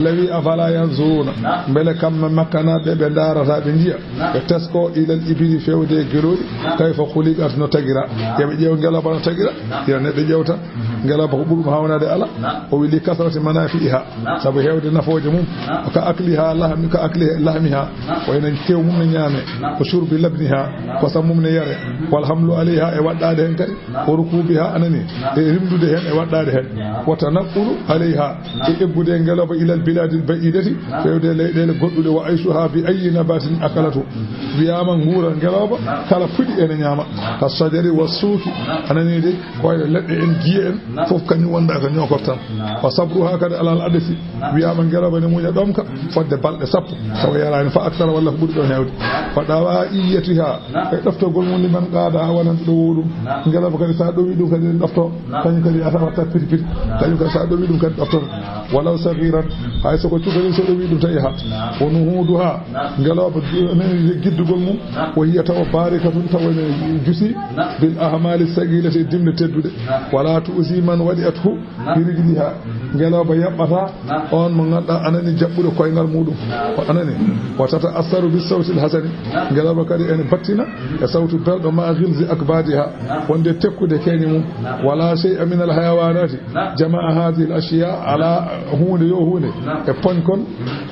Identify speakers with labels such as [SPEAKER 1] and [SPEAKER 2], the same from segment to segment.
[SPEAKER 1] الذي أفلا ينظرون بل كم مكنا بدار سابنجيا تسكو إلى الإبل فيودي جرود كيف خلقت نتجرا يبيجيو غلا بنا تجرا يرني دجوتا غلا بقبل هاونا دي الله ويلي كثرة منافعها سبب هيودي نفوج موم كأكلها لحم كأكلها لحمها وين كيو موم نيامي وشرب لبنها وسموم نياري والحمل عليها e waddade hen kadi وركوبها أنني rimdude hen e waddade hen وتنقل عليها e ebbude ngaloba ila البلاد البعيدة فيودي ليل غدود وعيشها بأي نبات أكلته بياما غورا غلوبا كلا فدي ان نياما كالشجر والسوق أنني دي كويل لدي ان جيئن فوف كاني وندا كا نيوكورتان وصبرها كد على الأدس بياما غلوبا نموña دومكا فد بالde sappo taw yarani fa akthar walla buri do hewde fadawaiyatiha e doftogol mon liman qaada wonan do wudum ngaloba kadi sa do wi dum kadi dofto kany kadi ata watta piti piti kany kadi sa do wi dum kadi dofto walaw saghiran hay soko cukali so do wi dum tayi ha wonuhuduha ngaloba giddugol mum o yiyata o barikatun tawene jusi bil ahmali sagilati dimne teddude wala tuusi man wadi athu hirigiliha ngaloba yabbata on mo ngada anani jabbude koyngal mudum o anani watata asaru bis sawti al hasani ngaloba kadi en battina e sawtu beldo ma ghilzi akbadiha wonde tekkude keni mum wala shay'a min al hayawanati jamaa hadhihi al ashiya ala hunde yo hunde e ponkon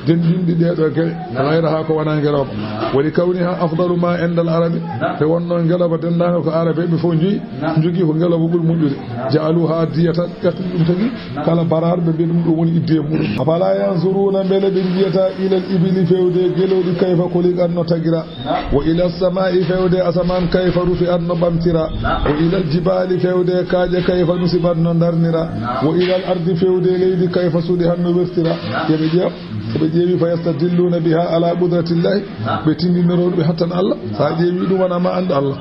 [SPEAKER 1] dendinde deedo gere غيرها ko wana ngeloba wali kawniha afdalu ma inda al-arabi te wonno ngeloba dendano ko arabe be fo njogi ko ngeloba bul mundude ja'aluha diyata dum tagi kala bararbe be dum do woni idde mudum afala yanzuruna bele be diyata ila al-ibli fewde gelodi kayfa khuliqan no tagira wa ila as-sama'i fewde asaman kayfa rufi'an no bamtira wa ila al-jibali fewde kaaje kayfa nusibat no darnira wa ila al-ardi fewde leydi kayfa sudihan no wertira yebe jeew بجيبي فيستدلون بها على قدرة الله بتنينرون بحتى الله فجيبي دون ما عند الله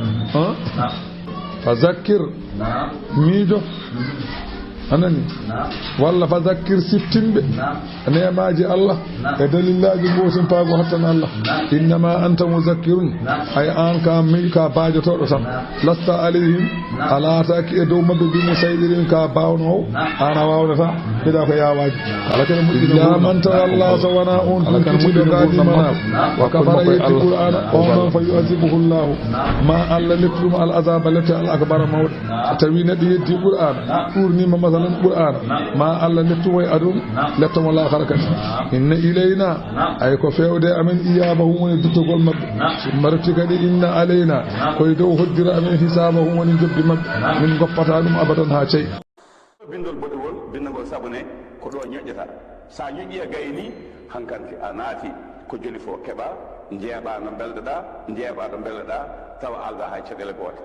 [SPEAKER 1] فذكر ميجو أنني والله فذكر ستين أنا ما جاء الله دليل الله جبوسن باغو حتى الله إنما أنت مذكر أي أنك ميكا باجو تورسم لست عليهم على تاكي دوما بمسيدرين كاباونو أنا واونتا كذا فيا واجب إلا من تولى سوانا أنتم كتب قادما وكفر يتي القرآن قوما فيعذبه الله ما ألا لكلم العذاب التي الأكبر موت توين يتي القرآن أورني مثلا القرآن ما ألا لتوي أدون لتم الله خلقت إن إلينا أي كفيو دي أمن إيابه من تتقل مب مرتك دي إن علينا كيدو هدر أمن حسابه من جب مب من قفتانم أبدا هاتي
[SPEAKER 2] bindol bodewol bindol sabone ko do nyojjata sa nyoji e gayni hankanti anati ko joni fo keba jeeba no beldada jeeba do beldada tawa alda hay cedele goto